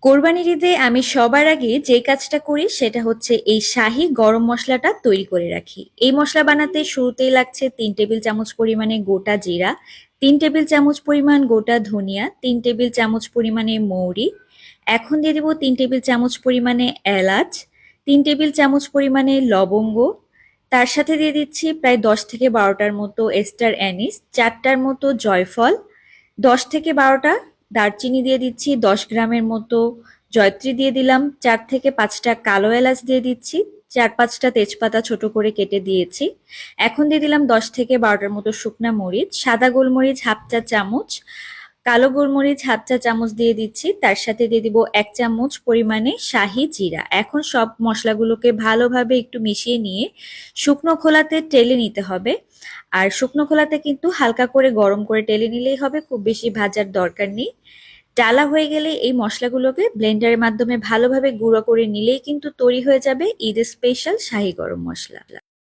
কোরবানির ঈদে আমি সবার আগে যে কাজটা করি সেটা হচ্ছে এই শাহী গরম মশলাটা তৈরি করে রাখি। এই মশলা বানাতে শুরুতেই লাগছে 3 টেবিল চামচ পরিমাণে গোটা জিরা, 3 টেবিল চামচ পরিমাণ গোটা ধনিয়া, 3 টেবিল চামচ পরিমাণে মৌরি। এখন দিয়ে দেবো 3 টেবিল চামচ পরিমাণে এলাচ, 3 টেবিল চামচ পরিমাণে লবঙ্গ। তার সাথে দিয়ে দিচ্ছি প্রায় 10 থেকে 12টার মতো এস্টার অ্যানিস, 4টার মতো জয়ফল, 10 থেকে 12টা দারচিনি দিয়ে দিচ্ছি, 10 গ্রামের মতো জয়ত্রী দিয়ে দিলাম, 4 থেকে 5টা কালো এলাচ দিয়ে দিচ্ছি, 4-5টা তেজপাতা ছোট করে কেটে দিয়েছি। এখন দিয়ে দিলাম 10 থেকে 12টার মতো শুকনা মরিচ, সাদা গোলমরিচ হাফ চা চামচ, কালো গোলমরিচ হাফ চা চামচ দিয়ে দিচ্ছি। তার সাথে দিয়ে দিব 1 চামচ পরিমাণে শাহি জিরা। এখন সব মশলাগুলোকে ভালোভাবে একটু মিশিয়ে নিয়ে শুকনো খোলাতে টেলে নিতে হবে। আর শুকনো খোলাতে কিন্তু হালকা করে গরম করে টেলে নিলেই হবে, খুব বেশি ভাজার দরকার নেই। ডালা হয়ে গেলে এই মশলাগুলোকে ব্লেন্ডারের মাধ্যমে ভালোভাবে গুঁড়ো করে নিলেই কিন্তু তৈরি হয়ে যাবে ঈদের স্পেশাল শাহী গরম মশলা।